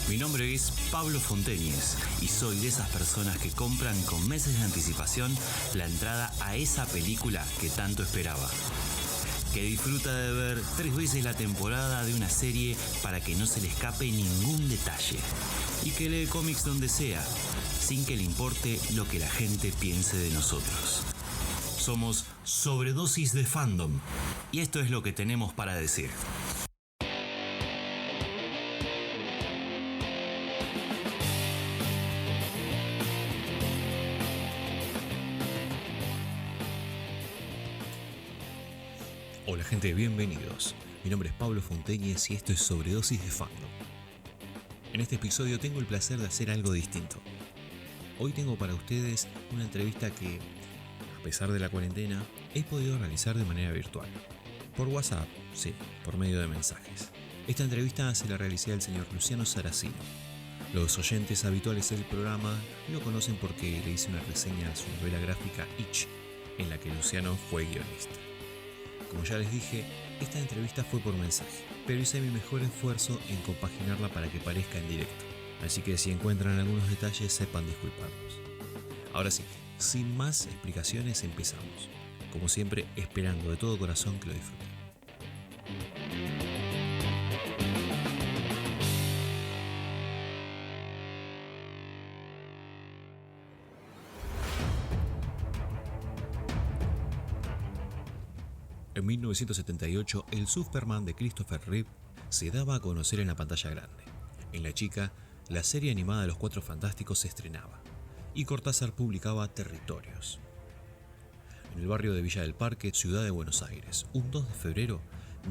Mi nombre es Pablo Fonteñez y soy de esas personas que compran con meses de anticipación la entrada a esa película que tanto esperaba. Que disfruta de ver 3 veces la temporada de una serie para que no se le escape ningún detalle. Y que lee cómics donde sea, sin que le importe lo que la gente piense de nosotros. Somos Sobredosis de Fandom y esto es lo que tenemos para decir. Hola gente, bienvenidos. Mi nombre es Pablo Fonteñez y esto es Sobredosis de Fandom. En este episodio tengo el placer de hacer algo distinto. Hoy tengo para ustedes una entrevista que, a pesar de la cuarentena, he podido realizar de manera virtual. Por WhatsApp, sí, por medio de mensajes. Esta entrevista se la realicé al señor Luciano Saracino. Los oyentes habituales del programa lo conocen porque le hice una reseña a su novela gráfica Itch, en la que Luciano fue guionista. Como ya les dije, esta entrevista fue por mensaje, pero hice mi mejor esfuerzo en compaginarla para que parezca en directo. Así que si encuentran algunos detalles, sepan disculparnos. Ahora sí, sin más explicaciones, empezamos. Como siempre, esperando de todo corazón que lo disfruten. En 1978, el Superman de Christopher Reeve se daba a conocer en la pantalla grande. En La Chica, la serie animada de los Cuatro Fantásticos se estrenaba, y Cortázar publicaba Territorios. En el barrio de Villa del Parque, ciudad de Buenos Aires, un 2 de febrero,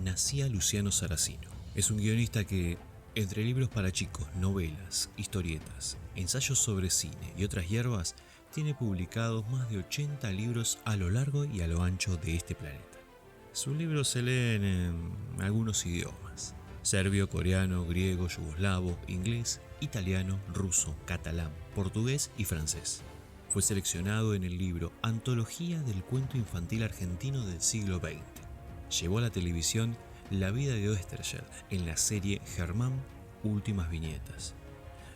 nacía Luciano Saracino. Es un guionista que, entre libros para chicos, novelas, historietas, ensayos sobre cine y otras hierbas, tiene publicados más de 80 libros a lo largo y a lo ancho de este planeta. Sus libros se leen en algunos idiomas: serbio, coreano, griego, yugoslavo, inglés, italiano, ruso, catalán, portugués y francés. Fue seleccionado en el libro Antología del Cuento Infantil Argentino del siglo XX. Llevó a la televisión La vida de Oesterheld en la serie Germán, Últimas Viñetas.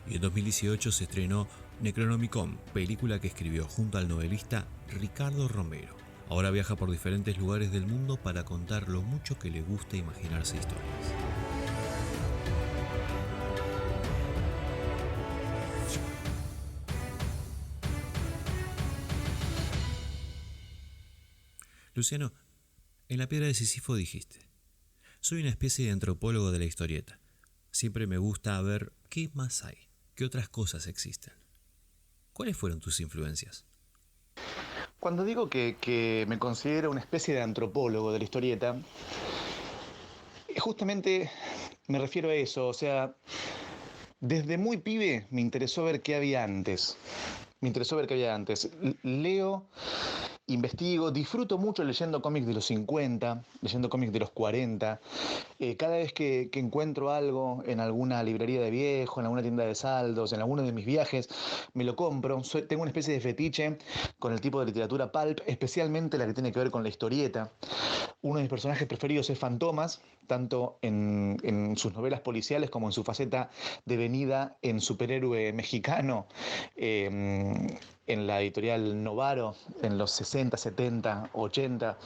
Y en 2018 se estrenó Necronomicon, película que escribió junto al novelista Ricardo Romero. Ahora viaja por diferentes lugares del mundo para contar lo mucho que le gusta imaginarse historias. Luciano, en La Piedra de Sísifo dijiste: soy una especie de antropólogo de la historieta. Siempre me gusta ver qué más hay, qué otras cosas existen. ¿Cuáles fueron tus influencias? Cuando digo que me considero una especie de antropólogo de la historieta, justamente me refiero a eso. O sea, desde muy pibe me interesó ver qué había antes. Leo, investigo, disfruto mucho leyendo cómics de los 50, leyendo cómics de los 40. Cada vez que encuentro algo en alguna librería de viejo, en alguna tienda de saldos, en alguno de mis viajes, me lo compro. Tengo una especie de fetiche con el tipo de literatura pulp, especialmente la que tiene que ver con la historieta. Uno de mis personajes preferidos es Fantomas, tanto en sus novelas policiales como en su faceta devenida en superhéroe mexicano, en la editorial Novaro, en los 60, 70, 80.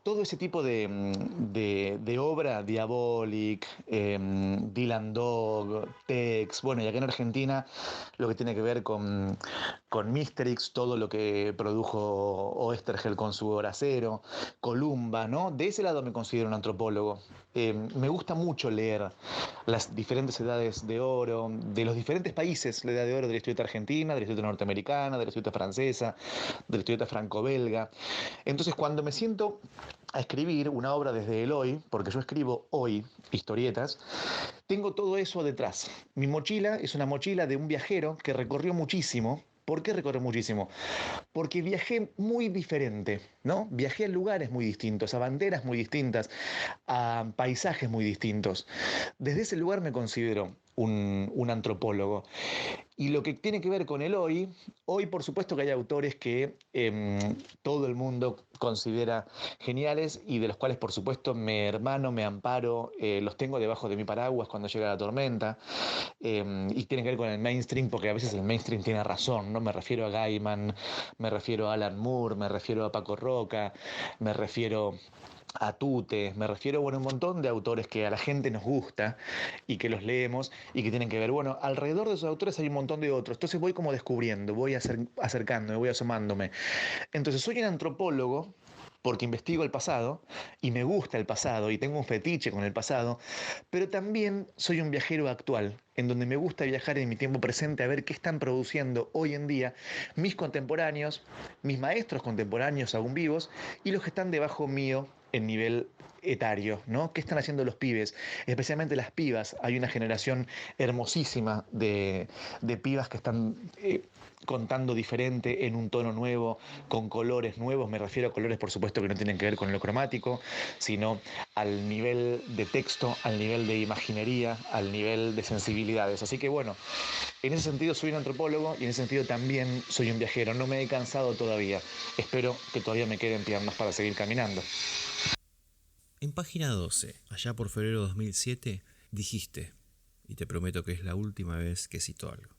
Todo ese tipo de obra, Diabolic, Dylan Dog, Tex, bueno, y acá en Argentina lo que tiene que ver con Mysterix, todo lo que produjo Oesterheld con su Hora Cero, Columba, ¿no? De ese lado me considero un antropólogo. Me gusta mucho leer las diferentes edades de oro, de los diferentes países, la edad de oro de la historieta argentina, de la historieta norteamericana, de la historieta francesa, de la historieta franco-belga. Entonces, cuando me siento a escribir una obra desde el hoy, porque yo escribo hoy historietas, tengo todo eso detrás. Mi mochila es una mochila de un viajero que recorrió muchísimo. ¿Por qué recorrió muchísimo? Porque viajé muy diferente, ¿no? Viajé a lugares muy distintos, a banderas muy distintas, a paisajes muy distintos. Desde ese lugar me considero un antropólogo. Y lo que tiene que ver con el hoy por supuesto que hay autores que todo el mundo considera geniales y de los cuales por supuesto me hermano, me amparo, los tengo debajo de mi paraguas cuando llega la tormenta, y tiene que ver con el mainstream porque a veces el mainstream tiene razón, ¿no? Me refiero a Gaiman, me refiero a Alan Moore, me refiero a Paco Roca, me refiero a Tute, me refiero, bueno, a un montón de autores que a la gente nos gusta y que los leemos y que tienen que ver. Bueno, alrededor de esos autores hay un montón de otros. Entonces voy como descubriendo, voy acercándome, voy asomándome. Entonces soy un antropólogo porque investigo el pasado y me gusta el pasado y tengo un fetiche con el pasado, pero también soy un viajero actual, en donde me gusta viajar en mi tiempo presente a ver qué están produciendo hoy en día mis contemporáneos, mis maestros contemporáneos aún vivos y los que están debajo mío en nivel etario, ¿no? ¿Qué están haciendo los pibes? Especialmente las pibas. Hay una generación hermosísima de pibas que están contando diferente, en un tono nuevo, con colores nuevos. Me refiero a colores, por supuesto, que no tienen que ver con lo cromático, sino al nivel de texto, al nivel de imaginería, al nivel de sensibilidades. Así que bueno, en ese sentido soy un antropólogo y en ese sentido también soy un viajero. No me he cansado todavía. Espero que todavía me queden piernas para seguir caminando. En página 12, allá por febrero de 2007, dijiste, y te prometo que es la última vez que cito algo: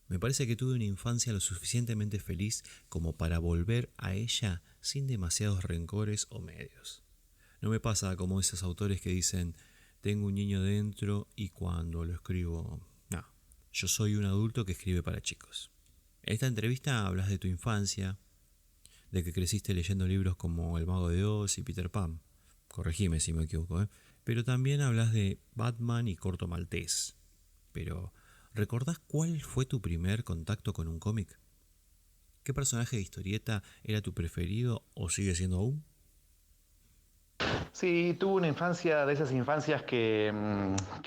me parece que tuve una infancia lo suficientemente feliz como para volver a ella sin demasiados rencores o medios. No me pasa como esos autores que dicen, tengo un niño dentro y cuando lo escribo... No, yo soy un adulto que escribe para chicos. En esta entrevista hablas de tu infancia, de que creciste leyendo libros como El Mago de Oz y Peter Pan. Corregime si me equivoco, ¿eh? Pero también hablas de Batman y Corto Maltés. Pero, ¿recordás cuál fue tu primer contacto con un cómic? ¿Qué personaje de historieta era tu preferido o sigue siendo aún? Sí, tuve una infancia de esas infancias que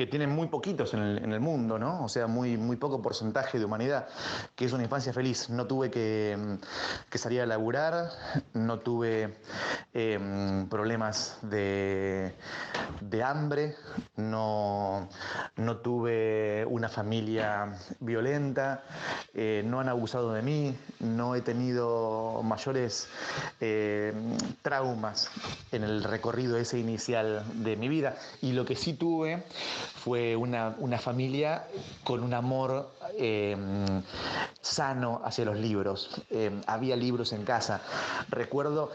tienen muy poquitos en el mundo, ¿no? O sea, muy poco porcentaje de humanidad, que es una infancia feliz. No tuve que salir a laburar, no tuve problemas de hambre, no tuve una familia violenta, no han abusado de mí, no he tenido mayores traumas en el recorrido ese inicial de mi vida. Y lo que sí tuve fue una familia con un amor sano hacia los libros. Había libros en casa. Recuerdo,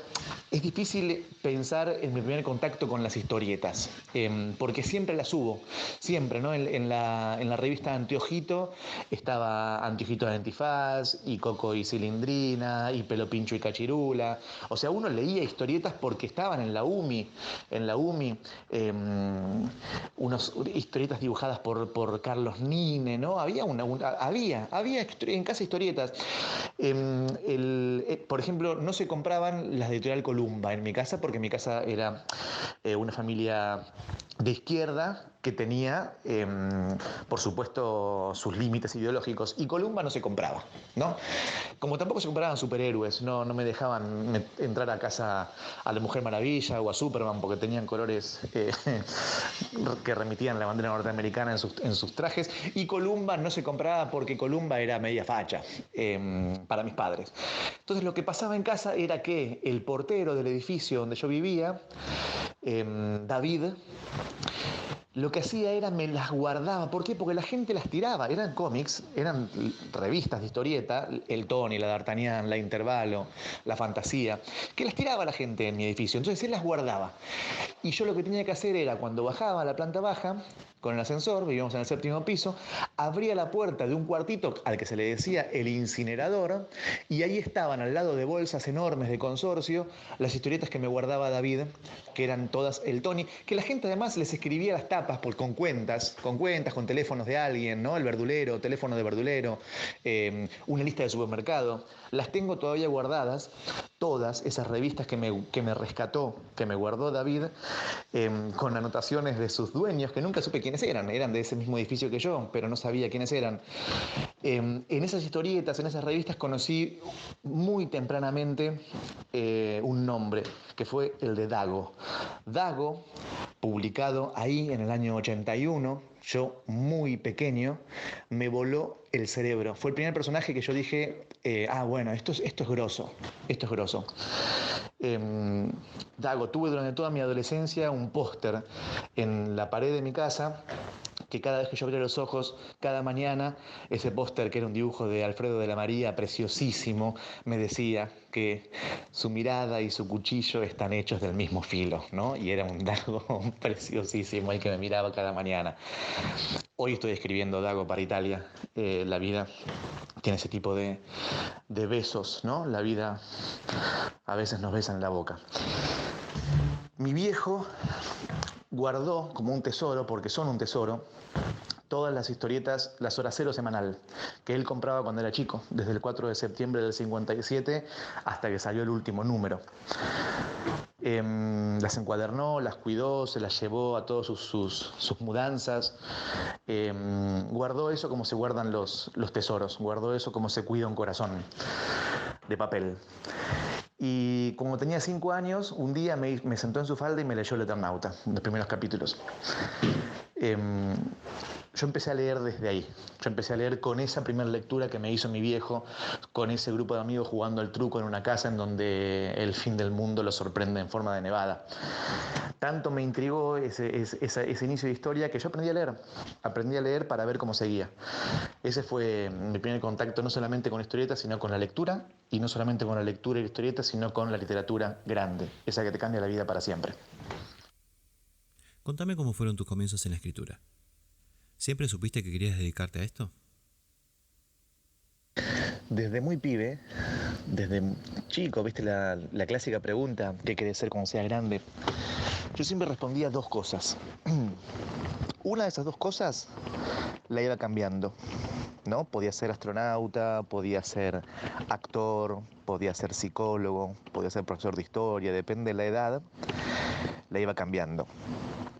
es difícil pensar en mi primer contacto con las historietas, porque siempre las hubo, siempre, ¿no? En la revista Anteojito estaba Anteojito de Antifaz, y Coco y Cilindrina, y Pelo Pincho y Cachirula. O sea, uno leía historietas porque estaban en la UMI, unas historietas dibujadas por Carlos Nine, ¿no? Había en casa historietas. Por ejemplo, no se compraban las de Editorial Columba en mi casa porque mi casa era una familia de izquierda que tenía, por supuesto, sus límites ideológicos, y Columba no se compraba, ¿no? Como tampoco se compraban superhéroes, no me dejaban entrar a casa a la Mujer Maravilla o a Superman porque tenían colores que remitían a la bandera norteamericana en sus trajes, y Columba no se compraba porque Columba era media facha para mis padres. Entonces lo que pasaba en casa era que el portero del edificio donde yo vivía, David, lo que hacía era me las guardaba. ¿Por qué? Porque la gente las tiraba. Eran cómics, eran revistas de historieta, el Tony, la D'Artagnan, la Intervalo, la Fantasía, que las tiraba la gente en mi edificio. Entonces él las guardaba. Y yo lo que tenía que hacer era, cuando bajaba a la planta baja, con el ascensor, vivíamos en el 7º piso, abría la puerta de un cuartito al que se le decía el incinerador, y ahí estaban, al lado de bolsas enormes de Consorcio, las historietas que me guardaba David, que eran todas el Tony, que la gente además les escribía las tapas con cuentas, con teléfonos de alguien, ¿no? El verdulero, teléfono de verdulero, una lista de supermercado. Las tengo todavía guardadas, todas esas revistas que me rescató, que me guardó David, con anotaciones de sus dueños, que nunca supe quiénes eran de ese mismo edificio que yo, pero no sabía quiénes eran. En esas historietas, en esas revistas, conocí muy tempranamente un nombre, que fue el de Dago. Dago, publicado ahí en el año 81, yo muy pequeño, me voló el cerebro. Fue el primer personaje que yo dije, bueno, esto es grosso, esto es grosso. Dago, tuve durante toda mi adolescencia un póster en la pared de mi casa que cada vez que yo abría los ojos, cada mañana, ese póster que era un dibujo de Alfredo de la María, preciosísimo, me decía que su mirada y su cuchillo están hechos del mismo filo, ¿no? Y era un Dago preciosísimo ahí que me miraba cada mañana. Hoy estoy escribiendo Dago para Italia. La vida tiene ese tipo de besos, ¿no? La vida a veces nos besa en la boca. Mi viejo guardó como un tesoro, porque son un tesoro, todas las historietas, las horas cero semanal, que él compraba cuando era chico, desde el 4 de septiembre del 57 hasta que salió el último número. Las encuadernó, las cuidó, se las llevó a todas sus mudanzas. Guardó eso como se guardan los tesoros, guardó eso como se cuida un corazón de papel. Y como tenía 5 años, un día me sentó en su falda y me leyó El Eternauta, los primeros capítulos. Yo empecé a leer desde ahí. Yo empecé a leer con esa primera lectura que me hizo mi viejo, con ese grupo de amigos jugando al truco en una casa en donde el fin del mundo lo sorprende en forma de nevada. Tanto me intrigó ese inicio de historia que yo aprendí a leer. Aprendí a leer para ver cómo seguía. Ese fue mi primer contacto no solamente con historietas, sino con la lectura, y no solamente con la lectura y la historieta, sino con la literatura grande, esa que te cambia la vida para siempre. Contame cómo fueron tus comienzos en la escritura. ¿Siempre supiste que querías dedicarte a esto? Desde muy pibe, desde chico, viste la clásica pregunta, ¿qué querés ser cuando seas grande? Yo siempre respondía 2 cosas. Una de esas 2 cosas la iba cambiando, ¿no? Podía ser astronauta, podía ser actor, podía ser psicólogo, podía ser profesor de historia, depende de la edad, la iba cambiando.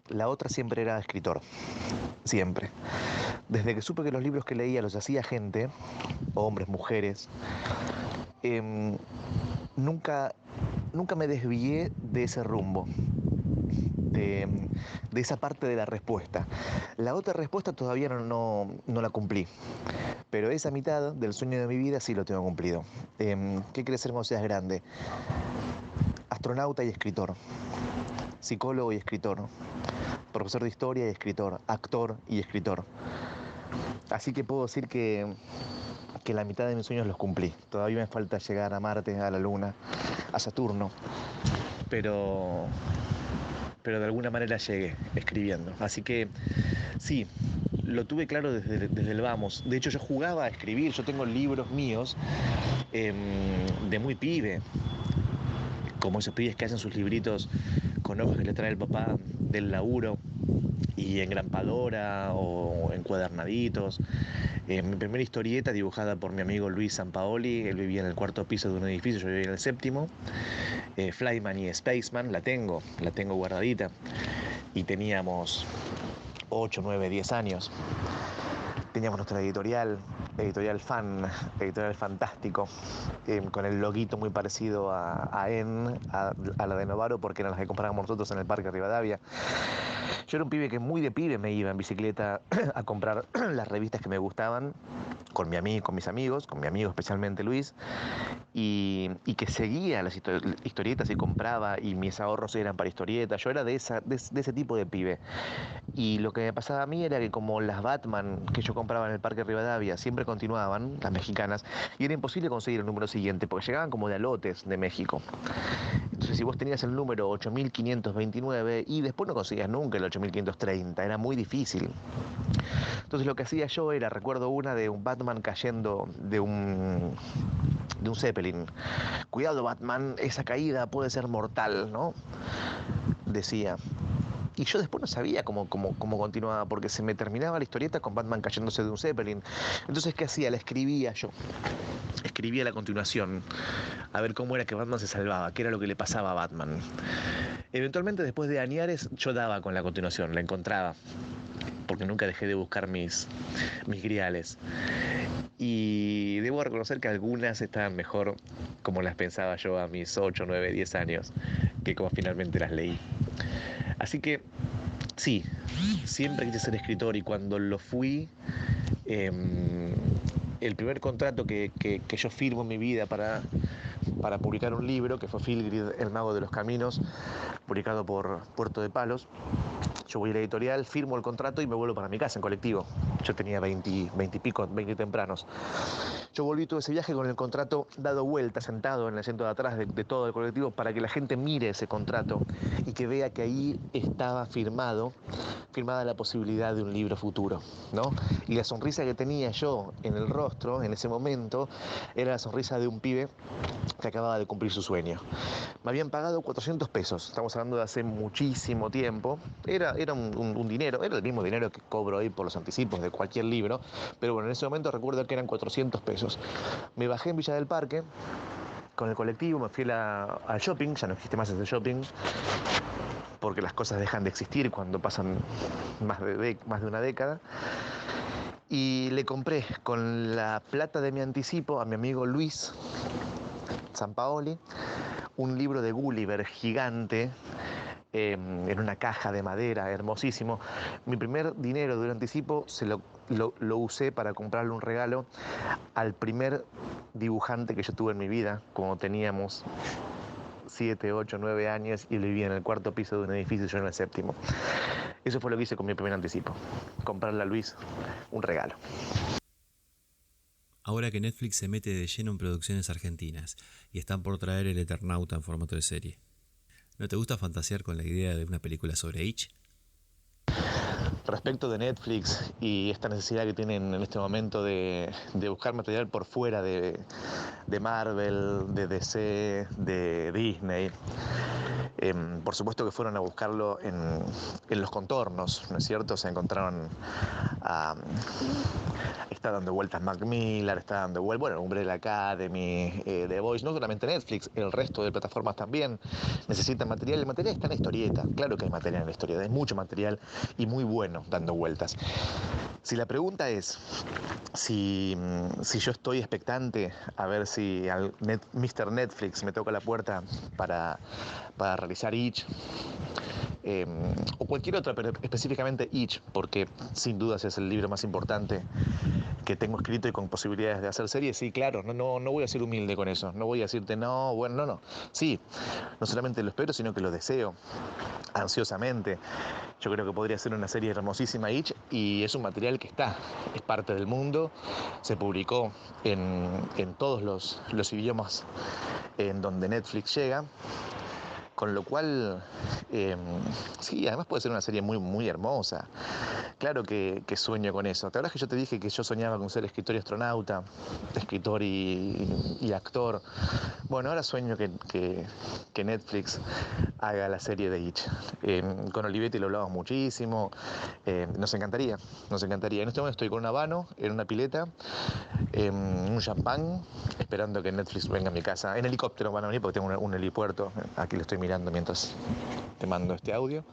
La otra siempre era escritor, siempre. Desde que supe que los libros que leía los hacía gente, hombres, mujeres, nunca me desvié de ese rumbo, de esa parte de la respuesta. La otra respuesta todavía no la cumplí, pero esa mitad del sueño de mi vida sí lo tengo cumplido. ¿Qué querés ser cuando seas grande? Astronauta y escritor, psicólogo y escritor, profesor de historia y escritor, actor y escritor. Así que puedo decir que la mitad de mis sueños los cumplí. Todavía me falta llegar a Marte, a la Luna, a Saturno, pero de alguna manera llegué escribiendo. Así que sí, lo tuve claro desde el vamos. De hecho, yo jugaba a escribir. Yo tengo libros míos de muy pibe, como esos pibes que hacen sus libritos con hojas que le trae el papá del laburo, y engrampadora o encuadernaditos. Mi primera historieta dibujada por mi amigo Luis Sampaoli. Él vivía en el 4º piso de un edificio, yo vivía en el 7º. Flyman y Spaceman, la tengo guardadita, y teníamos 8, 9, 10 años. Teníamos nuestra editorial Fan, editorial Fantástico, con el loguito muy parecido a la de Novaro, porque eran las que comprábamos nosotros en el Parque Rivadavia. Yo era un pibe que muy de pibe me iba en bicicleta a comprar las revistas que me gustaban, con mis amigos, con mi amigo especialmente Luis, y que seguía las historietas y compraba, y mis ahorros eran para historietas. Yo era de ese tipo de pibe. Y lo que me pasaba a mí era que como las Batman que yo compraba en el Parque Rivadavia siempre continuaban, las mexicanas, y era imposible conseguir el número siguiente, porque llegaban como de a lotes de México. Entonces, si vos tenías el número 8529 y después no conseguías nunca el 8530, era muy difícil. Entonces, lo que hacía yo era, recuerdo una de un Batman cayendo de un Zeppelin. Cuidado, Batman, esa caída puede ser mortal, ¿no? Decía. Y yo después no sabía cómo continuaba, porque se me terminaba la historieta con Batman cayéndose de un Zeppelin. Entonces, ¿qué hacía? La escribía yo. Escribía la continuación, a ver cómo era que Batman se salvaba, qué era lo que le pasaba a Batman. Eventualmente, después de añares, yo daba con la continuación, la encontraba, porque nunca dejé de buscar mis griales. Y debo reconocer que algunas estaban mejor como las pensaba yo a mis 8, 9, 10 años, que como finalmente las leí. Así que Sí, siempre quise ser escritor y cuando lo fui, el primer contrato que yo firmo en mi vida para publicar un libro, que fue Filgrid, El Mago de los Caminos, publicado por Puerto de Palos. Yo voy a la editorial, firmo el contrato y me vuelvo para mi casa en colectivo. Yo tenía 20 y pico, 20 tempranos. Yo volví todo ese viaje con el contrato dado vuelta, sentado en el asiento de atrás de todo el colectivo, para que la gente mire ese contrato y que vea que ahí estaba firmada la posibilidad de un libro futuro, ¿no? Y la sonrisa que tenía yo en el rostro en ese momento era la sonrisa de un pibe que acababa de cumplir su sueño. Me habían pagado 400 pesos, estamos hablando de hace muchísimo tiempo. Era un dinero, era el mismo dinero que cobro hoy por los anticipos de cualquier libro, pero bueno, en ese momento recuerdo que eran 400 pesos. Me bajé en Villa del Parque con el colectivo, me fui al shopping, ya no existe más ese shopping, porque las cosas dejan de existir cuando pasan más de una década. Y le compré con la plata de mi anticipo a mi amigo Luis Sampaoli un libro de Gulliver gigante, en una caja de madera, hermosísimo. Mi primer dinero de un anticipo lo usé para comprarle un regalo al primer dibujante que yo tuve en mi vida, cuando teníamos 7, 8, 9 años y vivía en el cuarto piso de un edificio y yo en el séptimo. Eso fue lo que hice con mi primer anticipo, comprarle a Luis un regalo. Ahora que Netflix se mete de lleno en producciones argentinas y están por traer El Eternauta en formato de serie, ¿no te gusta fantasear con la idea de una película sobre H? Respecto de Netflix y esta necesidad que tienen en este momento de buscar material por fuera de Marvel, de DC, de Disney, por supuesto que fueron a buscarlo en los contornos, ¿no es cierto? Se encontraron está dando vueltas Mac Miller, está dando vueltas, bueno, Umbrella Academy, The Voice, no solamente Netflix, el resto de plataformas también necesitan material. El material está en la historieta, claro que hay material en la historieta, hay mucho material y muy bueno dando vueltas. Si la pregunta es si yo estoy expectante a ver si Mr. Netflix me toca la puerta para realizar Itch, o cualquier otra, pero específicamente Itch, porque sin dudas es el libro más importante que tengo escrito y con posibilidades de hacer series. Sí, claro, no voy a ser humilde con eso, no voy a decirte no, bueno, no. Sí, no solamente lo espero, sino que lo deseo ansiosamente. Yo creo que podría ser una serie hermosísima Itch, y es un material que es parte del mundo, se publicó en todos los idiomas en donde Netflix llega. Con lo cual, sí, además puede ser una serie muy, muy hermosa. Claro que sueño con eso. ¿Te acuerdas que yo te dije que yo soñaba con ser escritor y astronauta, escritor y actor? Bueno, ahora sueño que Netflix haga la serie de Itch. Con Olivetti lo hablamos muchísimo. Nos encantaría, nos encantaría. En este momento estoy con un habano, en una pileta, un champán, esperando que Netflix venga a mi casa. En helicóptero van a venir porque tengo un helipuerto. Aquí lo estoy mirando mientras te mando este audio.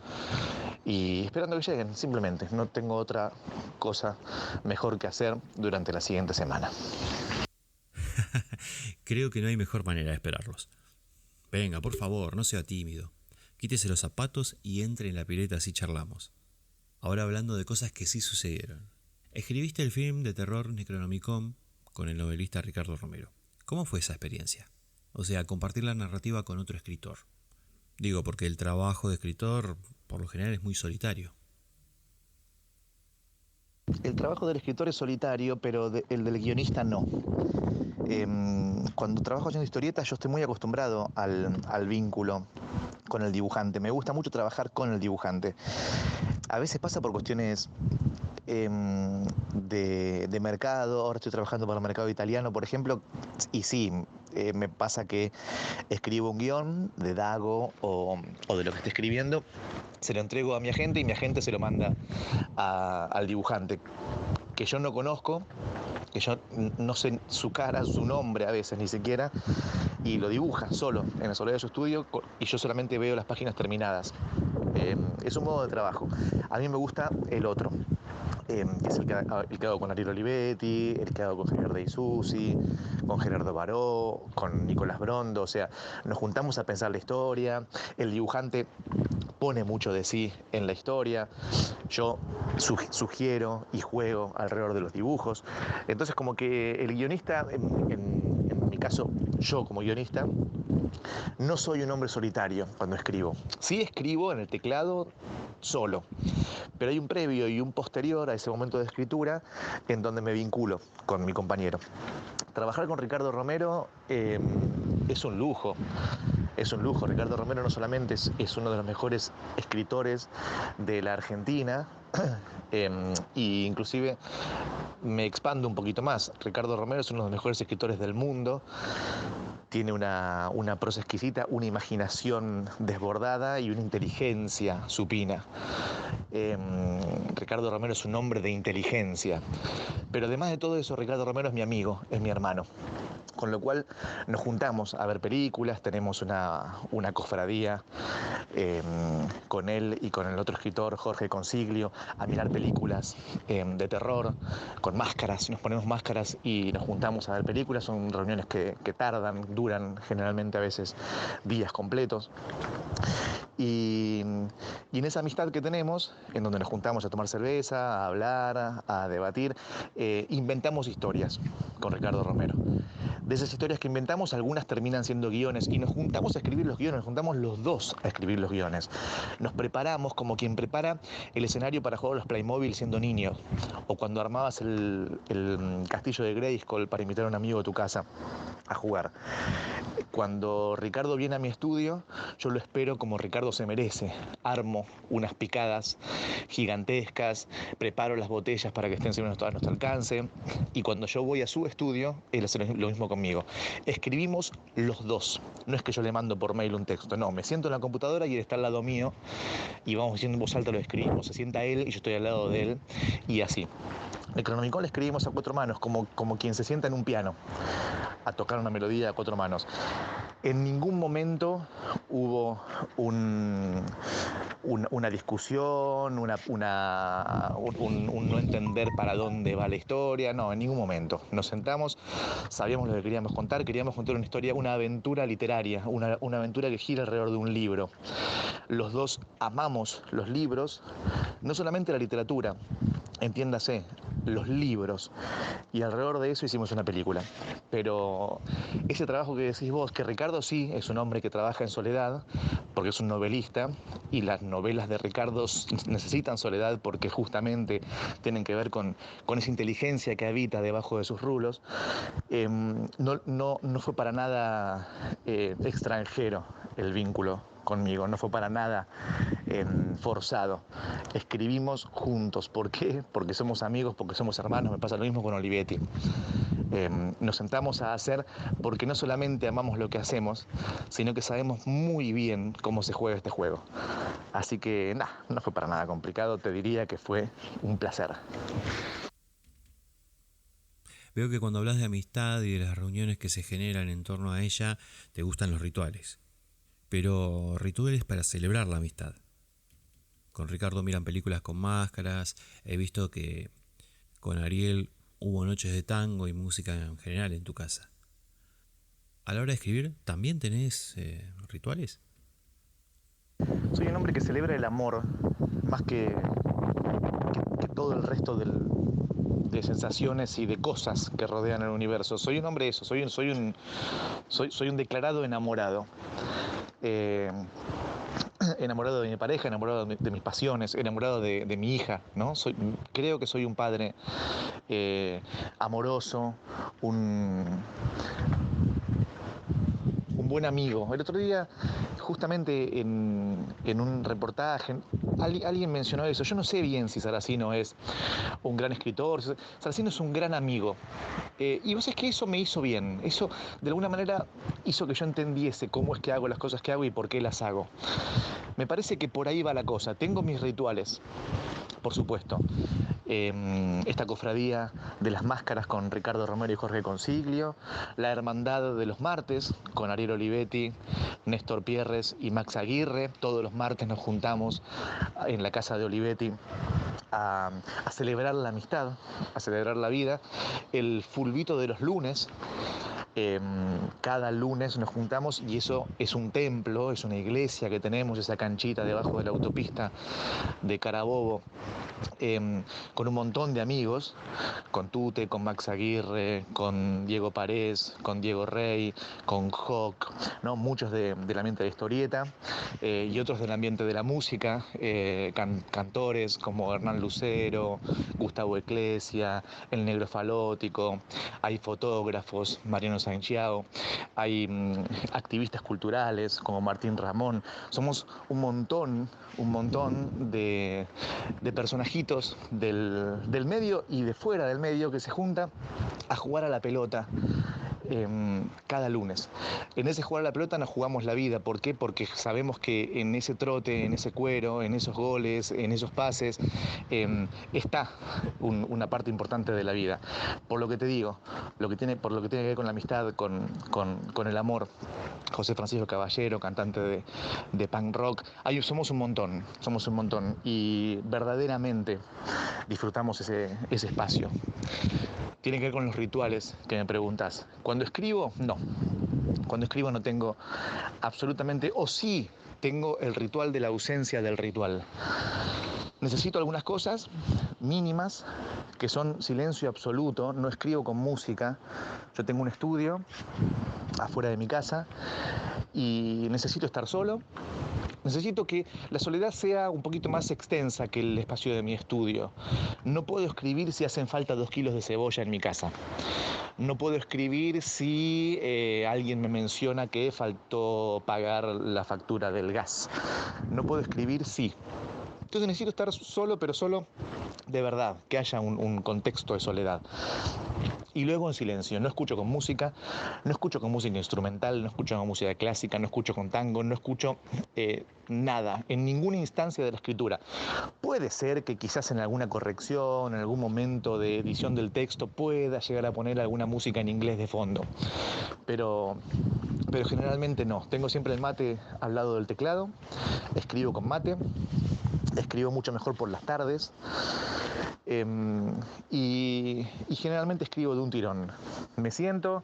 Y esperando que lleguen, simplemente. No tengo otra cosa mejor que hacer durante la siguiente semana. Creo que no hay mejor manera de esperarlos. Venga, por favor, no sea tímido. Quítese los zapatos y entre en la pileta, así charlamos. Ahora hablando de cosas que sí sucedieron. Escribiste el film de terror Necronomicon con el novelista Ricardo Romero. ¿Cómo fue esa experiencia? O sea, compartir la narrativa con otro escritor. Digo, porque el trabajo de escritor por lo general es muy solitario. El trabajo del escritor es solitario, pero el del guionista no. Cuando trabajo haciendo historietas, yo estoy muy acostumbrado al vínculo con el dibujante. Me gusta mucho trabajar con el dibujante. A veces pasa por cuestiones de mercado. Ahora estoy trabajando para el mercado italiano, por ejemplo, y sí, me pasa que escribo un guión de Dago o de lo que esté escribiendo, se lo entrego a mi agente y mi agente se lo manda al dibujante, que yo no conozco, que yo no sé su cara, su nombre a veces ni siquiera, y lo dibuja solo en la soledad de su estudio, y yo solamente veo las páginas terminadas. Es un modo de trabajo. A mí me gusta el otro, que es el que hago con Ariel Olivetti, el que hago con Gerardo De Isusi, con Gerardo Baró, con Nicolás Brondo. O sea, nos juntamos a pensar la historia. El dibujante pone mucho de sí en la historia. Yo sugiero y juego alrededor de los dibujos. Entonces como que el guionista, en mi caso, yo como guionista, no soy un hombre solitario cuando escribo. Sí escribo en el teclado solo, pero hay un previo y un posterior a ese momento de escritura en donde me vinculo con mi compañero. Trabajar con Ricardo Romero es un lujo. Es un lujo. Ricardo Romero no solamente es uno de los mejores escritores de la Argentina, y inclusive me expando un poquito más. Ricardo Romero es uno de los mejores escritores del mundo. Tiene una prosa exquisita, una imaginación desbordada y una inteligencia supina. Ricardo Romero es un hombre de inteligencia. Pero además de todo eso, Ricardo Romero es mi amigo, es mi hermano. Con lo cual nos juntamos a ver películas, tenemos una cofradía con él y con el otro escritor, Jorge Consiglio, a mirar películas de terror, con máscaras, nos ponemos máscaras y nos juntamos a ver películas. Son reuniones que duran generalmente a veces días completos. Y en esa amistad que tenemos, en donde nos juntamos a tomar cerveza, a hablar, a debatir, inventamos historias con Ricardo Romero. De esas historias que inventamos, algunas terminan siendo guiones y nos juntamos a escribir los guiones, nos juntamos los dos a escribir los guiones. Nos preparamos como quien prepara el escenario para jugar a los Playmobil siendo niños, o cuando armabas el castillo de Grayskull para invitar a un amigo a tu casa a jugar. Cuando Ricardo viene a mi estudio, yo lo espero como Ricardo se merece. Armo unas picadas gigantescas, preparo las botellas para que estén siempre a nuestro alcance, y cuando yo voy a su estudio, él hace lo mismo conmigo. Escribimos los dos. No es que yo le mando por mail un texto, no, me siento en la computadora y él está al lado mío y vamos diciendo en voz alta, lo escribimos. Se sienta él y yo estoy al lado de él, y así. Necronomicon le escribimos a cuatro manos, como quien se sienta en un piano a tocar una melodía a cuatro manos. En ningún momento hubo una discusión, un no entender para dónde va la historia, no, en ningún momento. Nos sentamos, sabíamos lo que queríamos contar una historia, una aventura literaria, una aventura que gira alrededor de un libro. Los dos amamos los libros, no solamente la literatura, entiéndase, los libros, y alrededor de eso hicimos una película. Pero ese trabajo que decís vos, que Ricardo sí es un hombre que trabaja en soledad, porque es un novelista, y las novelas de Ricardo necesitan soledad porque justamente tienen que ver con esa inteligencia que habita debajo de sus rulos. No fue para nada extranjero el vínculo conmigo, no fue para nada forzado. Escribimos juntos. ¿Por qué? Porque somos amigos, porque somos hermanos. Me pasa lo mismo con Olivetti. Nos sentamos a hacer porque no solamente amamos lo que hacemos, sino que sabemos muy bien cómo se juega este juego. Así que no fue para nada complicado, te diría que fue un placer. Veo que cuando hablas de amistad y de las reuniones que se generan en torno a ella, te gustan los rituales. Pero rituales para celebrar la amistad. Con Ricardo miran películas con máscaras, he visto que con Ariel hubo noches de tango y música en general en tu casa. A la hora de escribir, ¿también tenés rituales? Soy un hombre que celebra el amor más que todo el resto de sensaciones y de cosas que rodean el universo. Soy un hombre de eso, soy un declarado enamorado. Enamorado de mi pareja, enamorado de mis pasiones, enamorado de mi hija, ¿no? Creo que soy un padre amoroso, un buen amigo. El otro día, justamente en un reportaje, alguien mencionó eso. Yo no sé bien si Saracino es un gran escritor. Saracino es un gran amigo. Y vos sabés que eso me hizo bien. Eso, de alguna manera, hizo que yo entendiese cómo es que hago las cosas que hago y por qué las hago. Me parece que por ahí va la cosa. Tengo mis rituales, por supuesto. Esta cofradía de las máscaras con Ricardo Romero y Jorge Consiglio, la hermandad de los martes con Ariel Olivetti, Néstor Pierres y Max Aguirre. Todos los martes nos juntamos en la casa de Olivetti a celebrar la amistad, a celebrar la vida. El fulbito de los lunes, Cada lunes nos juntamos y eso es un templo, es una iglesia que tenemos, esa canchita debajo de la autopista de Carabobo, con un montón de amigos, con Tute, con Max Aguirre, con Diego Parés, con Diego Rey, con Hawk, ¿no? Muchos del ambiente de la historieta y otros del ambiente de la música, cantores como Hernán Lucero, Gustavo Eclesia, El Negro Falótico, hay fotógrafos, Mariano Sanchiao, hay activistas culturales como Martín Ramón. Somos un montón de personajitos del medio y de fuera del medio que se junta a jugar a la pelota cada lunes. En ese jugar a la pelota nos jugamos la vida. ¿Por qué? Porque sabemos que en ese trote, en ese cuero, en esos goles, en esos pases, está una parte importante de la vida. Por lo que te digo, por lo que tiene que ver con la amistad, con el amor. José Francisco Caballero, cantante de punk rock. Somos un montón y verdaderamente disfrutamos ese espacio. Tiene que ver con los rituales que me preguntas. Cuando escribo, no. Cuando escribo no tengo absolutamente, o sí tengo el ritual de la ausencia del ritual. Necesito algunas cosas mínimas que son silencio absoluto. No escribo con música. Yo tengo un estudio afuera de mi casa y necesito estar solo. Necesito que la soledad sea un poquito más extensa que el espacio de mi estudio. No puedo escribir si hacen falta 2 kilos de cebolla en mi casa. No puedo escribir si alguien me menciona que faltó pagar la factura del gas. No puedo escribir si. Entonces necesito estar solo, pero solo de verdad, que haya un contexto de soledad. Y luego en silencio, no escucho con música, no escucho con música instrumental, no escucho con música clásica, no escucho con tango, no escucho nada, en ninguna instancia de la escritura. Puede ser que quizás en alguna corrección, en algún momento de edición del texto, pueda llegar a poner alguna música en inglés de fondo, pero generalmente no. Tengo siempre el mate al lado del teclado, escribo con mate, escribo mucho mejor por las tardes. Y generalmente escribo de un tirón. Me siento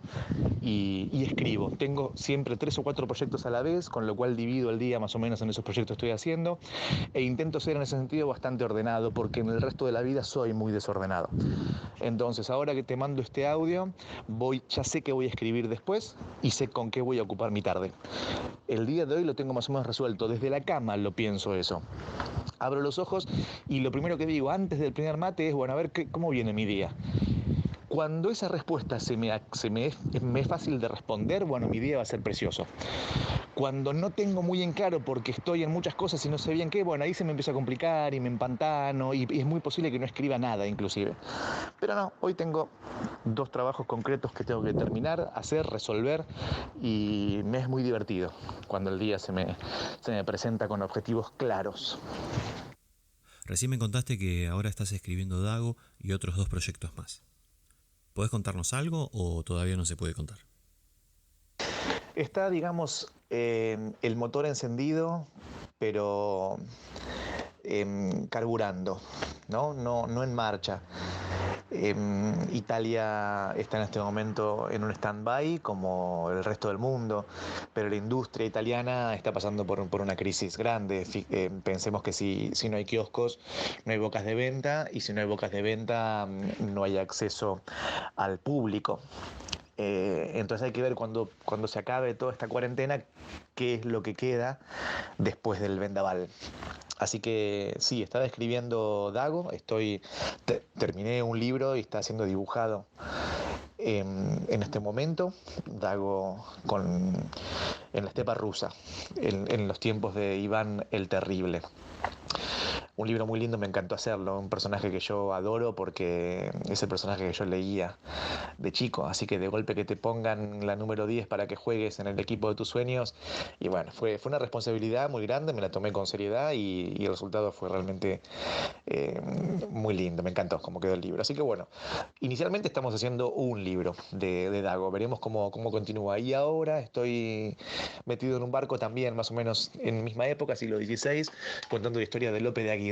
y escribo. Tengo siempre 3 o 4 proyectos a la vez, con lo cual divido el día más o menos en esos proyectos que estoy haciendo e intento ser en ese sentido bastante ordenado, porque en el resto de la vida soy muy desordenado. Entonces, ahora que te mando este audio, ya sé qué voy a escribir después y sé con qué voy a ocupar mi tarde. El día de hoy lo tengo más o menos resuelto. Desde la cama lo pienso eso. Abro los ojos y lo primero que digo antes del primer mate es, bueno, a ver cómo viene mi día. Cuando esa respuesta me es fácil de responder, bueno, mi día va a ser precioso. Cuando no tengo muy en claro porque estoy en muchas cosas y no sé bien qué, bueno, ahí se me empieza a complicar y me empantano y es muy posible que no escriba nada inclusive. Pero no, hoy tengo 2 trabajos concretos que tengo que terminar, hacer, resolver y me es muy divertido cuando el día se me presenta con objetivos claros. Recién me contaste que ahora estás escribiendo Dago y otros 2 proyectos más. ¿Podés contarnos algo o todavía no se puede contar? Está, digamos, el motor encendido, pero carburando, no en marcha. Italia está en este momento en un stand-by como el resto del mundo, pero la industria italiana está pasando por una crisis grande. Pensemos que si no hay kioscos, no hay bocas de venta, y si no hay bocas de venta, no hay acceso al público. Entonces hay que ver cuando se acabe toda esta cuarentena qué es lo que queda después del vendaval. Así que sí, estaba escribiendo Dago, terminé un libro y está siendo dibujado en este momento, Dago en la estepa rusa, en los tiempos de Iván el Terrible. Un libro muy lindo, me encantó hacerlo, un personaje que yo adoro porque es el personaje que yo leía de chico, así que de golpe que te pongan la número 10 para que juegues en el equipo de tus sueños, y bueno, fue una responsabilidad muy grande, me la tomé con seriedad y el resultado fue realmente muy lindo, me encantó cómo quedó el libro. Así que bueno, inicialmente estamos haciendo un libro de Dago, veremos cómo continúa, y ahora estoy metido en un barco también, más o menos en misma época, siglo XVI, contando la historia de Lope de Aguirre.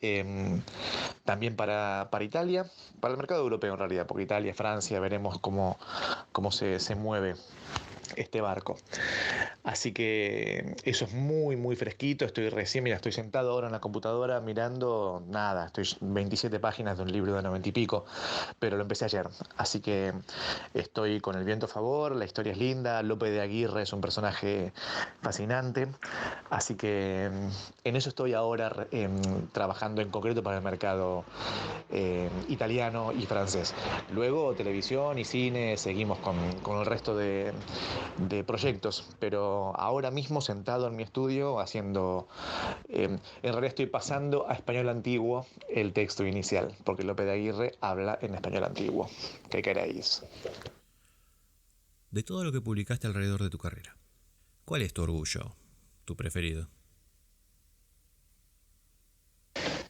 También para Italia, para el mercado europeo en realidad, porque Italia, Francia, veremos cómo se mueve este barco. Así que eso es muy, muy fresquito. Estoy sentado ahora en la computadora mirando, nada, estoy 27 páginas de un libro de 90 y pico, pero lo empecé ayer. Así que estoy con el viento a favor, la historia es linda, Lope de Aguirre es un personaje fascinante. Así que en eso estoy ahora trabajando en concreto para el mercado italiano y francés. Luego televisión y cine, seguimos con el resto de proyectos, pero ahora mismo sentado en mi estudio haciendo, en realidad estoy pasando a español antiguo el texto inicial, porque Lope de Aguirre habla en español antiguo. ¿Qué queréis? De todo lo que publicaste alrededor de tu carrera, ¿cuál es tu orgullo, tu preferido?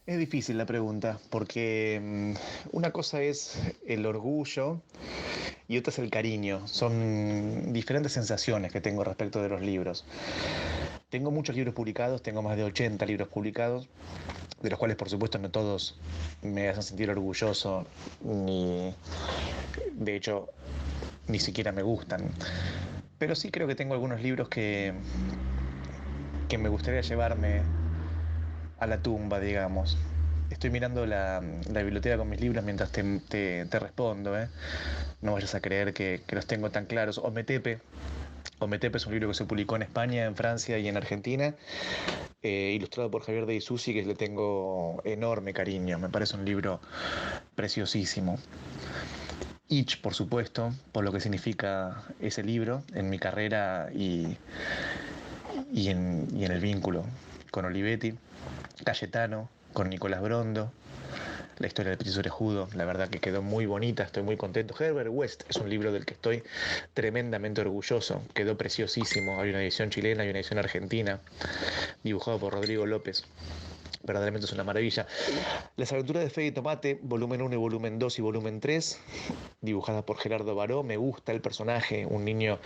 Es difícil la pregunta, porque una cosa es el orgullo y otra es el cariño. Son diferentes sensaciones que tengo respecto de los libros. Tengo muchos libros publicados, tengo más de 80 libros publicados, de los cuales por supuesto no todos me hacen sentir orgulloso, ni de hecho ni siquiera me gustan. Pero sí creo que tengo algunos libros que me gustaría llevarme a la tumba, digamos. Estoy mirando la biblioteca con mis libros mientras te respondo, ¿eh? No vayas a creer que los tengo tan claros. Ometepe es un libro que se publicó en España, en Francia y en Argentina, ilustrado por Javier de Isusi, que le tengo enorme cariño. Me parece un libro preciosísimo. Itch, por supuesto, por lo que significa ese libro en mi carrera y en el vínculo con Olivetti. Cayetano, con Nicolás Brondo, la historia del príncipe orejudo, la verdad que quedó muy bonita, estoy muy contento. Herbert West es un libro del que estoy tremendamente orgulloso, quedó preciosísimo, hay una edición chilena y una edición argentina, dibujado por Rodrigo López. Verdaderamente es una maravilla. Las aventuras de Fede y Tomate, volumen 1 y volumen 2 y volumen 3, dibujada por Gerardo Baró. Me gusta el personaje, un niño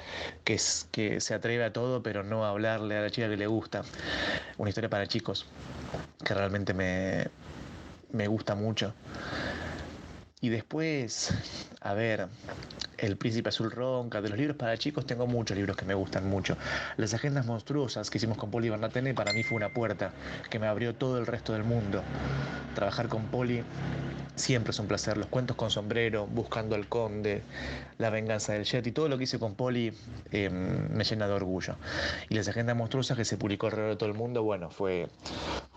que se atreve a todo, pero no a hablarle a la chica que le gusta. Una historia para chicos que realmente me gusta mucho. Y después, a ver, El Príncipe Azul Ronca, de los libros para chicos tengo muchos libros que me gustan mucho. Las agendas monstruosas que hicimos con Poli Bernatene para mí fue una puerta que me abrió todo el resto del mundo. Trabajar con Poli siempre es un placer. Los cuentos con sombrero, Buscando al Conde, La venganza del Jet y todo lo que hice con Poli me llena de orgullo. Y Las agendas monstruosas que se publicó alrededor de todo el mundo, bueno, fue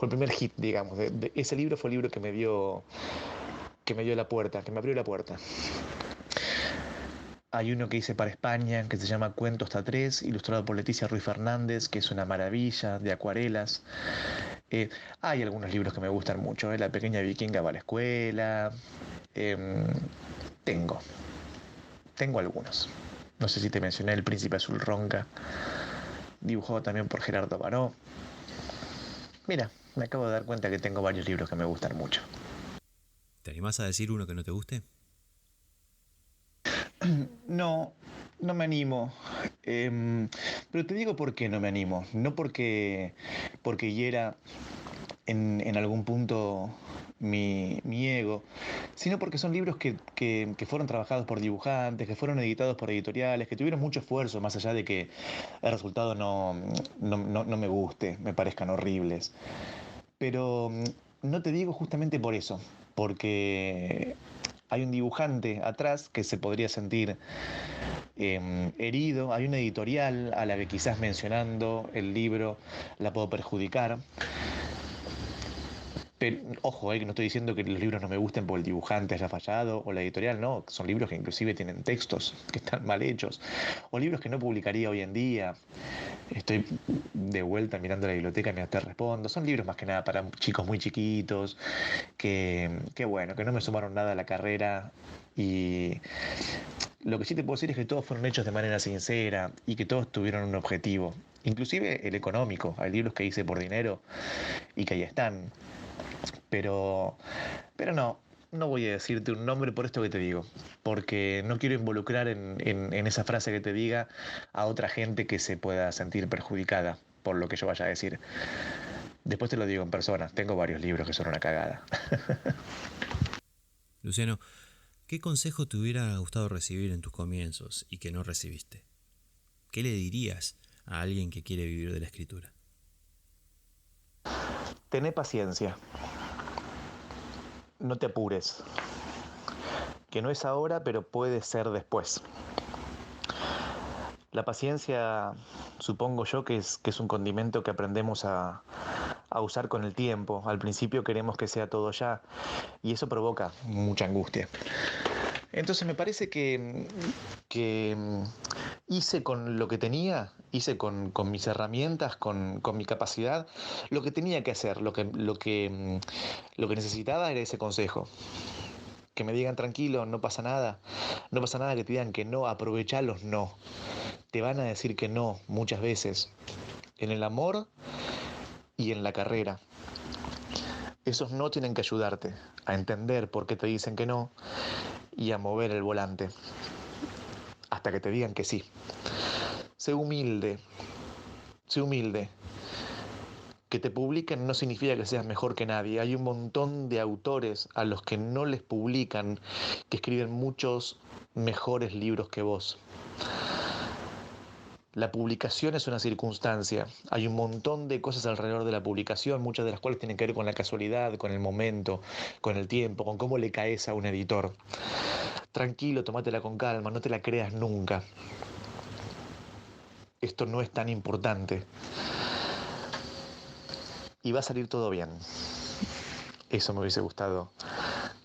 el primer hit, digamos. Ese libro fue el libro que me dio la puerta, que me abrió la puerta. Hay uno que hice para España que se llama Cuento hasta tres, ilustrado por Leticia Ruiz Fernández, que es una maravilla de acuarelas. Hay algunos libros que me gustan mucho. La pequeña vikinga va a la escuela. Eh, tengo. Tengo algunos. No sé si te mencioné El Príncipe Azul Ronca, dibujado también por Gerardo Baró. Mira, me acabo de dar cuenta que tengo varios libros que me gustan mucho. ¿Te animás a decir uno que no te guste? No, no me animo. Pero te digo por qué no me animo. No porque hiera en algún punto mi ego, sino porque son libros que fueron trabajados por dibujantes, que fueron editados por editoriales, que tuvieron mucho esfuerzo, más allá de que el resultado no me guste, me parezcan horribles. Pero no te digo justamente por eso, porque hay un dibujante atrás que se podría sentir herido, hay una editorial a la que quizás mencionando el libro la puedo perjudicar. Pero, ojo, que no estoy diciendo que los libros no me gusten por el dibujante haya fallado o la editorial, no, son libros que inclusive tienen textos que están mal hechos, o libros que no publicaría hoy en día. Estoy de vuelta mirando la biblioteca mientras te respondo. Son libros más que nada para chicos muy chiquitos, que bueno, que no me sumaron nada a la carrera. Y lo que sí te puedo decir es que todos fueron hechos de manera sincera y que todos tuvieron un objetivo, inclusive el económico. Hay libros que hice por dinero y que ahí están. Pero, pero no voy a decirte un nombre por esto que te digo, porque no quiero involucrar en esa frase que te diga a otra gente que se pueda sentir perjudicada por lo que yo vaya a decir. Después te lo digo en persona, tengo varios libros que son una cagada. Luciano, ¿qué consejo te hubiera gustado recibir en tus comienzos y que no recibiste? ¿Qué le dirías a alguien que quiere vivir de la escritura? Tené paciencia, no te apures, que no es ahora, pero puede ser después. La paciencia, supongo yo, que es un condimento que aprendemos a usar con el tiempo. Al principio queremos que sea todo ya y eso provoca mucha angustia. Entonces me parece que hice con lo que tenía, hice con mis herramientas, con mi capacidad, lo que tenía que hacer, lo que necesitaba era ese consejo. Que me digan tranquilo, no pasa nada, no pasa nada que te digan que no, aprovechalos, no. Te van a decir que no muchas veces, en el amor y en la carrera. Esos no tienen que ayudarte a entender por qué te dicen que no y a mover el volante hasta que te digan que sí. Sé humilde, sé humilde. Que te publiquen no significa que seas mejor que nadie. Hay un montón de autores a los que no les publican que escriben muchos mejores libros que vos. La publicación es una circunstancia. Hay un montón de cosas alrededor de la publicación, muchas de las cuales tienen que ver con la casualidad, con el momento, con el tiempo, con cómo le caes a un editor. Tranquilo, tomátela con calma, no te la creas nunca. Esto no es tan importante. Y va a salir todo bien. Eso me hubiese gustado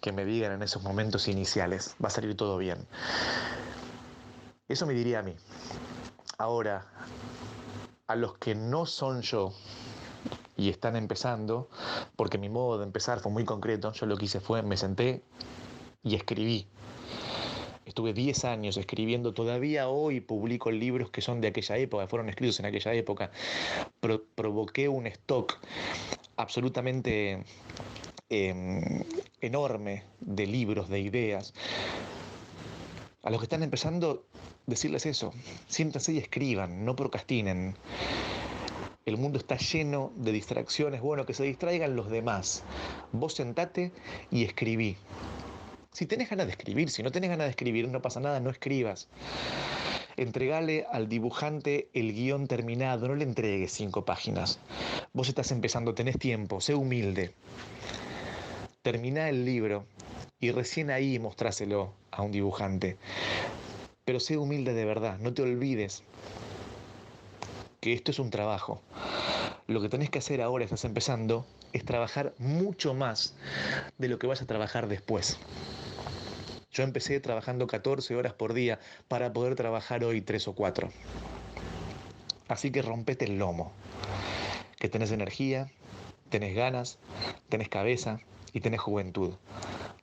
que me digan en esos momentos iniciales. Va a salir todo bien. Eso me diría a mí. Ahora, a los que no son yo y están empezando, porque mi modo de empezar fue muy concreto, yo lo que hice fue, me senté y escribí. Estuve 10 años escribiendo, todavía hoy publico libros que son de aquella época, fueron escritos en aquella época. Provoqué un stock absolutamente enorme de libros, de ideas. A los que están empezando, decirles eso, siéntanse y escriban, no procrastinen. El mundo está lleno de distracciones, bueno, que se distraigan los demás. Vos sentate y escribí. Si tenés ganas de escribir, si no tenés ganas de escribir, no pasa nada, no escribas. Entregale al dibujante el guión terminado, no le entregues 5 páginas. Vos estás empezando, tenés tiempo, sé humilde. Terminá el libro y recién ahí mostráselo a un dibujante. Pero sé humilde de verdad, no te olvides que esto es un trabajo. Lo que tenés que hacer ahora, estás empezando, es trabajar mucho más de lo que vas a trabajar después. Yo empecé trabajando 14 horas por día para poder trabajar hoy 3 o 4. Así que rompete el lomo, que tenés energía, tenés ganas, tenés cabeza y tenés juventud.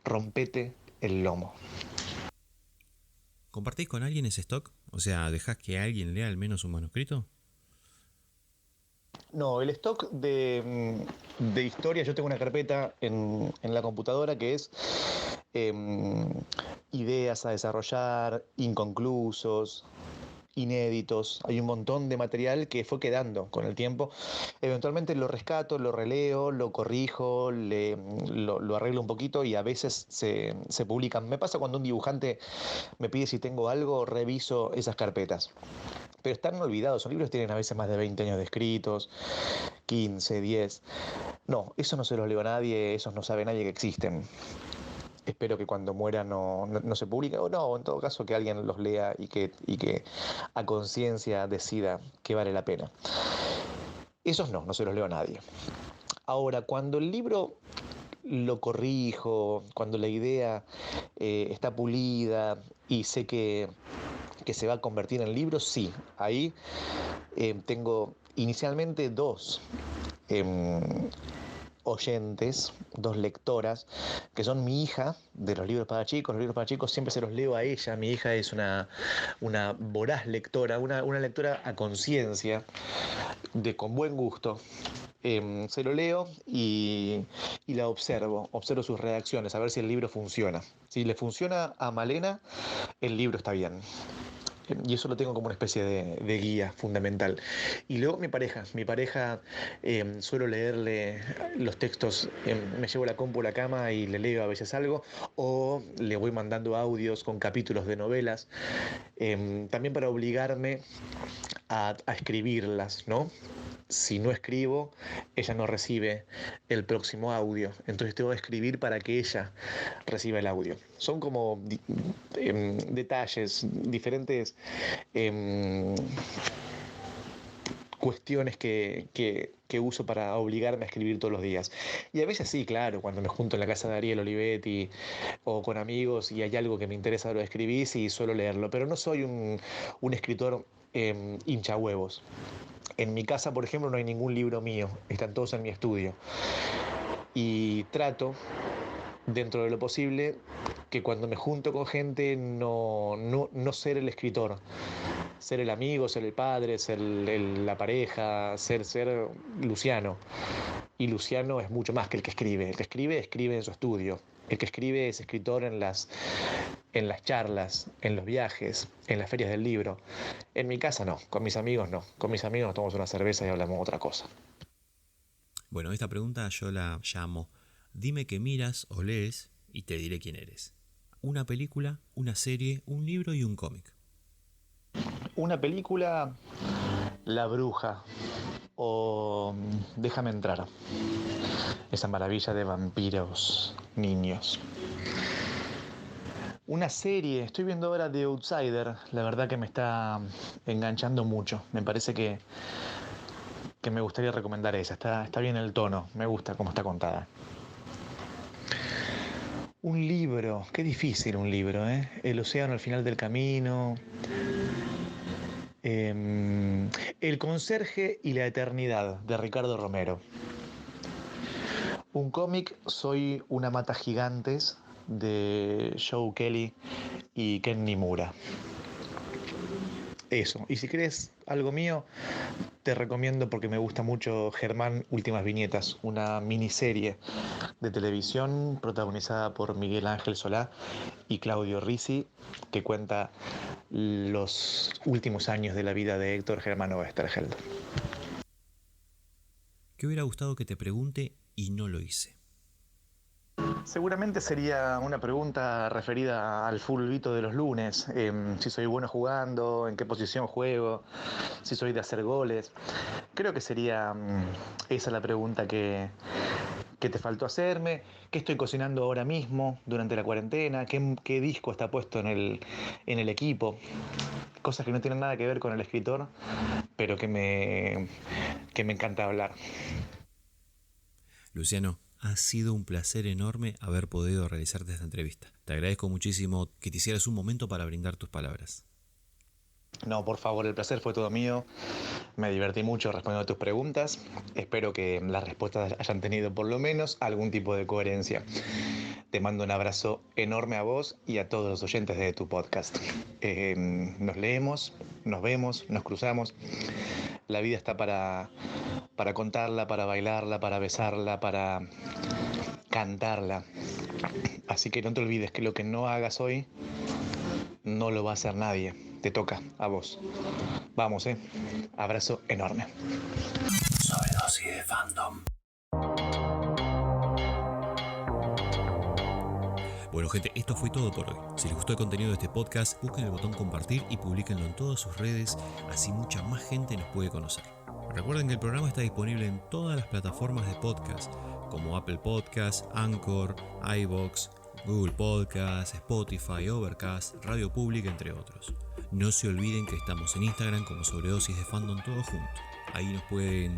Rompete el lomo. ¿Compartís con alguien ese stock? O sea, ¿dejás que alguien lea al menos un manuscrito? No, el stock de historia, yo tengo una carpeta en la computadora que es ideas a desarrollar, inconclusos, inéditos. Hay un montón de material que fue quedando con el tiempo. Eventualmente lo rescato, lo releo, lo corrijo, lo arreglo un poquito y a veces se publican. Me pasa cuando un dibujante me pide si tengo algo, reviso esas carpetas. Pero están olvidados, son libros que tienen a veces más de 20 años de escritos, 15, 10. No, eso no se los leo a nadie, esos no sabe nadie que existen. Espero que cuando muera no se publique, o no, en todo caso que alguien los lea y que a conciencia decida que vale la pena. Esos no se los leo a nadie. Ahora, cuando el libro lo corrijo, cuando la idea está pulida y sé que se va a convertir en libro, sí. Ahí tengo inicialmente 2 oyentes, 2 lectoras, que son mi hija de los libros para chicos. Los libros para chicos siempre se los leo a ella. Mi hija es una voraz lectora, una lectora a conciencia, con buen gusto. Se lo leo y la observo sus reacciones, a ver si el libro funciona. Si le funciona a Malena, el libro está bien. Y eso lo tengo como una especie de guía fundamental. Y luego mi pareja suelo leerle los textos, me llevo la compu a la cama y le leo a veces algo, o le voy mandando audios con capítulos de novelas, también para obligarme a escribirlas, ¿no? Si no escribo, ella no recibe el próximo audio. Entonces tengo que escribir para que ella reciba el audio. Son como detalles, diferentes cuestiones que uso para obligarme a escribir todos los días. Y a veces sí, claro, cuando me junto en la casa de Ariel Olivetti o con amigos y hay algo que me interesa lo escribí, sí, suelo leerlo. Pero no soy un escritor hincha huevos. En mi casa, por ejemplo, no hay ningún libro mío, están todos en mi estudio. Y trato, dentro de lo posible, que cuando me junto con gente no ser el escritor, ser el amigo, ser el padre, ser la pareja, ser Luciano. Y Luciano es mucho más que el que escribe. El que escribe en su estudio. El que escribe es escritor en las charlas, en los viajes, en las ferias del libro. En mi casa no, con mis amigos no. Con mis amigos nos tomamos una cerveza y hablamos otra cosa. Bueno, esta pregunta yo la llamo dime qué miras o lees y te diré quién eres. Una película, una serie, un libro y un cómic. Una película, La Bruja o Déjame entrar. Esa maravilla de vampiros niños. Una serie, estoy viendo ahora The Outsider, la verdad que me está enganchando mucho. Me parece que me gustaría recomendar esa, está bien el tono, me gusta cómo está contada. Un libro, qué difícil un libro, ¿eh? El océano al final del camino. El conserje y la eternidad, de Ricardo Romero. Un cómic, Soy una mata gigantes, de Joe Kelly y Ken Nimura. Eso. Y si querés algo mío, te recomiendo, porque me gusta mucho, Germán Últimas Viñetas, una miniserie de televisión protagonizada por Miguel Ángel Solá y Claudio Risi, que cuenta los últimos años de la vida de Héctor Germano Westergeld. ¿Qué hubiera gustado que te pregunte y no lo hice? Seguramente sería una pregunta referida al fulbito de los lunes, si soy bueno jugando, en qué posición juego, si soy de hacer goles. Creo que sería esa la pregunta que te faltó hacerme, qué estoy cocinando ahora mismo durante la cuarentena, qué disco está puesto en el equipo. Cosas que no tienen nada que ver con el escritor, pero que me encanta hablar. Luciano, ha sido un placer enorme haber podido realizarte esta entrevista. Te agradezco muchísimo que te hicieras un momento para brindar tus palabras. No, por favor, el placer fue todo mío. Me divertí mucho respondiendo a tus preguntas. Espero que las respuestas hayan tenido por lo menos algún tipo de coherencia. Te mando un abrazo enorme a vos y a todos los oyentes de tu podcast. Nos leemos, nos vemos, nos cruzamos. La vida está para contarla, para bailarla, para besarla, para cantarla. Así que no te olvides que lo que no hagas hoy no lo va a hacer nadie. Te toca a vos. Vamos, abrazo enorme. Sobredosis de fandom. Bueno, gente, esto fue todo por hoy. Si les gustó el contenido de este podcast, busquen el botón compartir y publíquenlo en todas sus redes, así mucha más gente nos puede conocer. Recuerden que el programa está disponible en todas las plataformas de podcast, como Apple Podcasts, Anchor, iVoox, Google Podcasts, Spotify, Overcast, Radio Public, entre otros. No se olviden que estamos en Instagram como Sobredosis de Fandom todo junto. Ahí nos pueden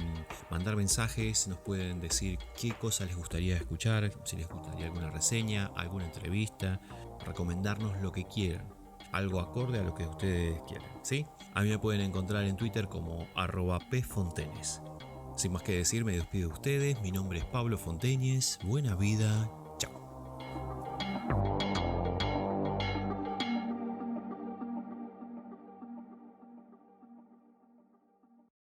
mandar mensajes, nos pueden decir qué cosas les gustaría escuchar, si les gustaría alguna reseña, alguna entrevista, recomendarnos lo que quieran, algo acorde a lo que ustedes quieran, ¿sí? A mí me pueden encontrar en Twitter como @pfontenes. Sin más que decir, me despido de ustedes. Mi nombre es Pablo Fonteñez. Buena vida